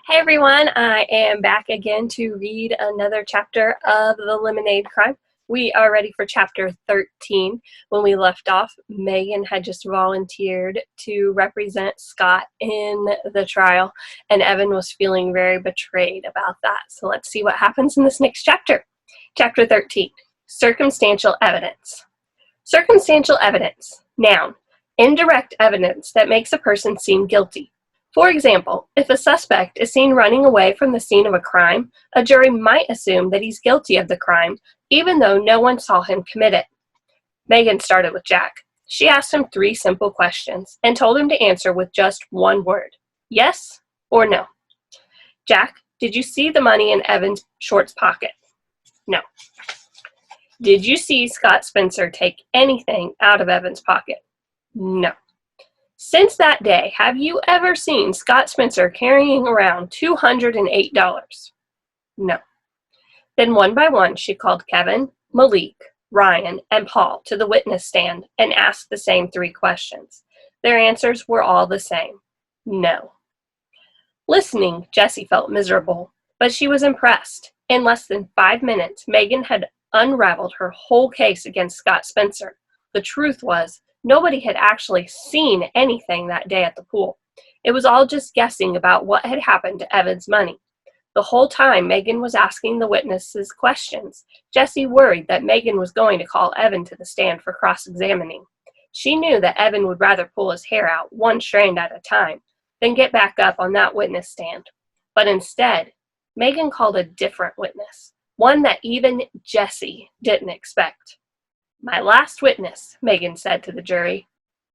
Hey everyone, I am back again to read another chapter of The Lemonade Crime. We are ready for chapter 13. When we left off, Megan had just volunteered to represent Scott in the trial, and Evan was feeling very betrayed about that. So let's see what happens in this next chapter. Chapter 13, Circumstantial Evidence. Circumstantial evidence, noun, indirect evidence that makes a person seem guilty. For example, if a suspect is seen running away from the scene of a crime, a jury might assume that he's guilty of the crime, even though no one saw him commit it. Megan started with Jack. She asked him 3 simple questions and told him to answer with just one word, yes or no. Jack, did you see the money in Evan's shorts pocket? No. Did you see Scott Spencer take anything out of Evan's pocket? No. Since that day, have you ever seen Scott Spencer carrying around $208? No. Then one by one, she called Kevin, Malik, Ryan, and Paul to the witness stand and asked the same 3 questions. Their answers were all the same. No. Listening, Jessie felt miserable, but she was impressed. In less than 5 minutes, Megan had unraveled her whole case against Scott Spencer. The truth was, nobody had actually seen anything that day at the pool. It was all just guessing about what had happened to Evan's money. The whole time, Megan was asking the witnesses questions. Jessie worried that Megan was going to call Evan to the stand for cross-examining. She knew that Evan would rather pull his hair out 1 strand at a time than get back up on that witness stand. But instead, Megan called a different witness, one that even Jessie didn't expect. My last witness, Megan said to the jury,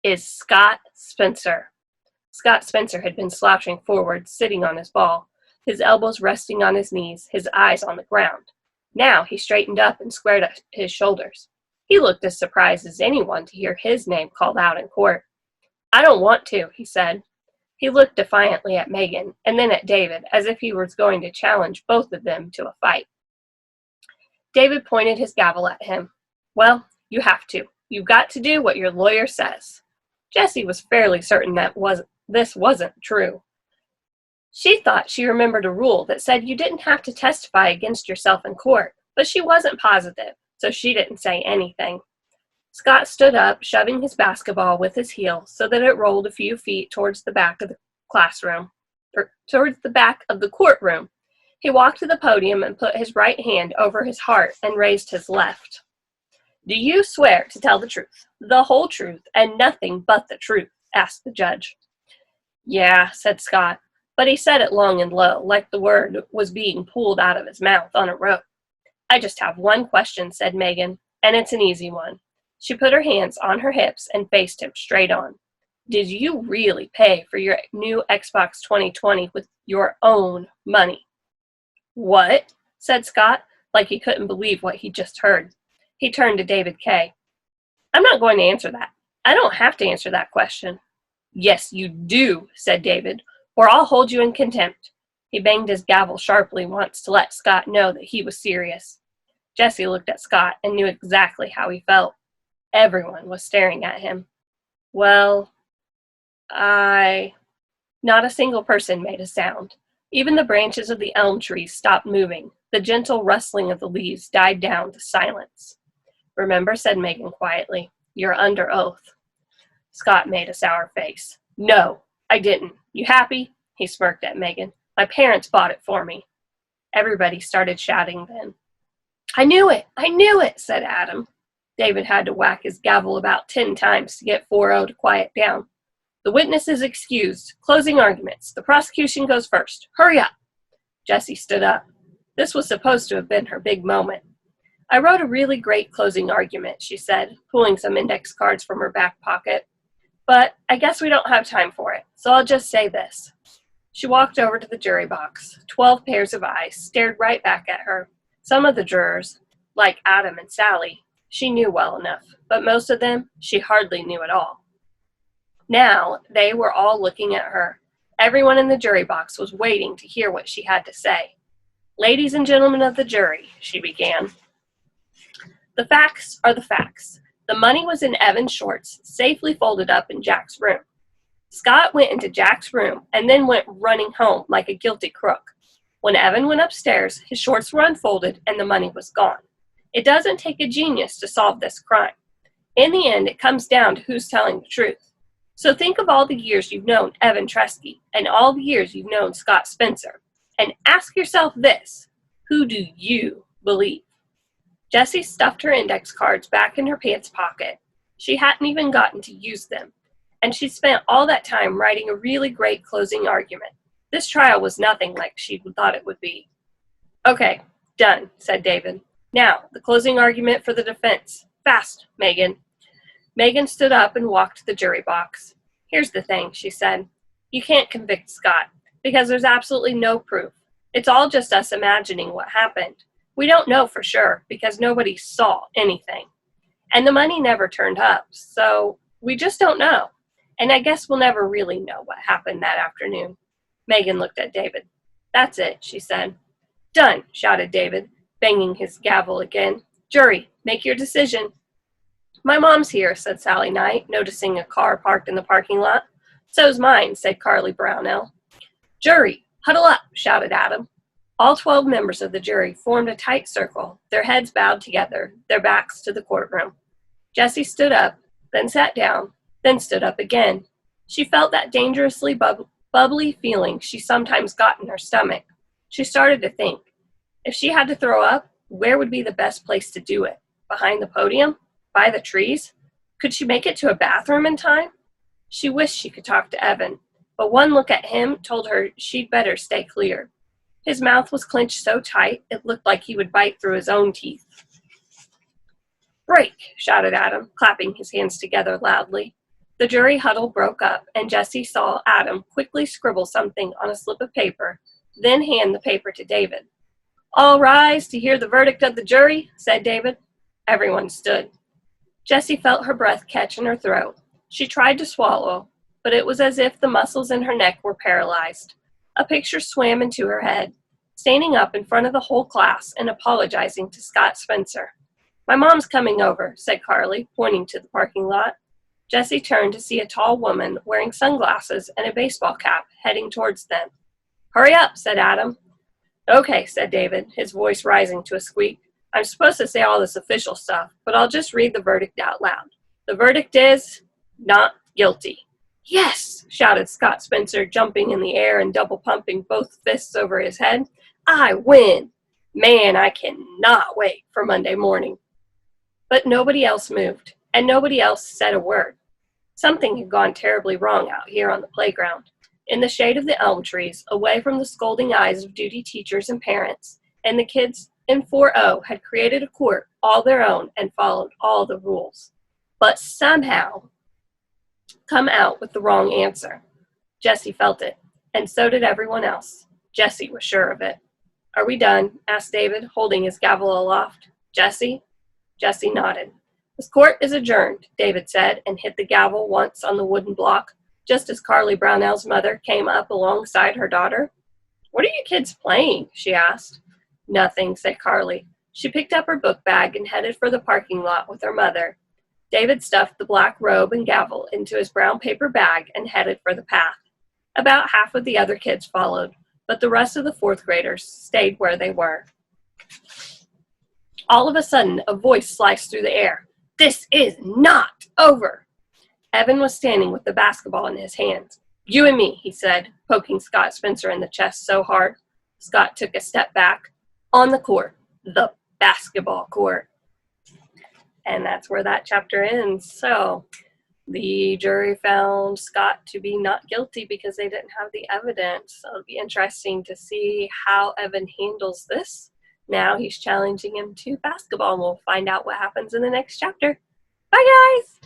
is Scott Spencer. Scott Spencer had been slouching forward, sitting on his ball, his elbows resting on his knees, his eyes on the ground. Now he straightened up and squared up his shoulders. He looked as surprised as anyone to hear his name called out in court. I don't want to, he said. He looked defiantly at Megan and then at David, as if he was going to challenge both of them to a fight. David pointed his gavel at him. Well, you have to. You've got to do what your lawyer says. Jessie was fairly certain that this wasn't true. She thought she remembered a rule that said you didn't have to testify against yourself in court, but she wasn't positive, so she didn't say anything. Scott stood up, shoving his basketball with his heel so that it rolled a few feet towards the back of the courtroom. He walked to the podium and put his right hand over his heart and raised his left. Do you swear to tell the truth, the whole truth, and nothing but the truth? Asked the judge. Yeah, said Scott, but he said it long and low, like the word was being pulled out of his mouth on a rope. I just have one question, said Megan, and it's an easy one. She put her hands on her hips and faced him straight on. Did you really pay for your new Xbox 2020 with your own money? What? Said Scott, like he couldn't believe what he just heard. He turned to David Kay. I'm not going to answer that. I don't have to answer that question. Yes, you do, said David, or I'll hold you in contempt. He banged his gavel sharply once to let Scott know that he was serious. Jessie looked at Scott and knew exactly how he felt. Everyone was staring at him. Well, Not a single person made a sound. Even the branches of the elm trees stopped moving. The gentle rustling of the leaves died down to silence. Remember, said Megan quietly, you're under oath. Scott made a sour face. No, I didn't. You happy? He smirked at Megan. My parents bought it for me. Everybody started shouting then. I knew it, said Adam. David had to whack his gavel about 10 times to get 4-0 to quiet down. The witness is excused. Closing arguments. The prosecution goes first. Hurry up. Jessie stood up. This was supposed to have been her big moment. I wrote a really great closing argument, she said, pulling some index cards from her back pocket. But I guess we don't have time for it, so I'll just say this. She walked over to the jury box. 12 pairs of eyes stared right back at her. Some of the jurors, like Adam and Sally, she knew well enough, but most of them she hardly knew at all. Now they were all looking at her. Everyone in the jury box was waiting to hear what she had to say. Ladies and gentlemen of the jury, she began. The facts are the facts. The money was in Evan's shorts, safely folded up in Jack's room. Scott went into Jack's room and then went running home like a guilty crook. When Evan went upstairs, his shorts were unfolded and the money was gone. It doesn't take a genius to solve this crime. In the end, it comes down to who's telling the truth. So think of all the years you've known Evan Tresky and all the years you've known Scott Spencer. And ask yourself this: who do you believe? Jessie stuffed her index cards back in her pants pocket. She hadn't even gotten to use them. And she spent all that time writing a really great closing argument. This trial was nothing like she thought it would be. Okay, done, said David. Now, the closing argument for the defense. Fast, Megan. Megan stood up and walked to the jury box. Here's the thing, she said. You can't convict Scott, because there's absolutely no proof. It's all just us imagining what happened. We don't know for sure, because nobody saw anything. And the money never turned up, so we just don't know. And I guess we'll never really know what happened that afternoon. Megan looked at David. That's it, she said. Done, shouted David, banging his gavel again. Jury, make your decision. My mom's here, said Sally Knight, noticing a car parked in the parking lot. So's mine, said Carly Brownell. Jury, huddle up, shouted Adam. All 12 members of the jury formed a tight circle, their heads bowed together, their backs to the courtroom. Jessie stood up, then sat down, then stood up again. She felt that dangerously bubbly feeling she sometimes got in her stomach. She started to think, if she had to throw up, where would be the best place to do it? Behind the podium? By the trees? Could she make it to a bathroom in time? She wished she could talk to Evan, but one look at him told her she'd better stay clear. His mouth was clenched so tight it looked like he would bite through his own teeth. Break, shouted Adam, clapping his hands together loudly. The jury huddle broke up, and Jessie saw Adam quickly scribble something on a slip of paper, then hand the paper to David. All rise to hear the verdict of the jury, said David. Everyone stood. Jessie felt her breath catch in her throat. She tried to swallow, but it was as if the muscles in her neck were paralyzed. A picture swam into her head, standing up in front of the whole class and apologizing to Scott Spencer. My mom's coming over, said Carly, pointing to the parking lot. Jessie turned to see a tall woman wearing sunglasses and a baseball cap heading towards them. Hurry up, said Adam. Okay, said David, his voice rising to a squeak. I'm supposed to say all this official stuff, but I'll just read the verdict out loud. The verdict is not guilty. Yes, shouted Scott Spencer, jumping in the air and double pumping both fists over his head. I win. Man, I cannot wait for Monday morning. But nobody else moved, and nobody else said a word. Something had gone terribly wrong out here on the playground. In the shade of the elm trees, away from the scolding eyes of duty teachers and parents, and the kids in 4O had created a court all their own and followed all the rules. But somehow come out with the wrong answer. Jessie felt it, and so did everyone else. Jessie was sure of it. Are we done? Asked David, holding his gavel aloft. Jessie? Jessie nodded. This court is adjourned, David said, and hit the gavel once on the wooden block, just as Carly Brownell's mother came up alongside her daughter. What are you kids playing? She asked. Nothing, said Carly. She picked up her book bag and headed for the parking lot with her mother. David stuffed the black robe and gavel into his brown paper bag and headed for the path. About half of the other kids followed, but the rest of the fourth graders stayed where they were. All of a sudden, a voice sliced through the air. This is not over. Evan was standing with the basketball in his hands. You and me, he said, poking Scott Spencer in the chest so hard. Scott took a step back. On the court, the basketball court. And that's where that chapter ends. So the jury found Scott to be not guilty because they didn't have the evidence. So it'll be interesting to see how Evan handles this. Now he's challenging him to basketball, and we'll find out what happens in the next chapter. Bye, guys!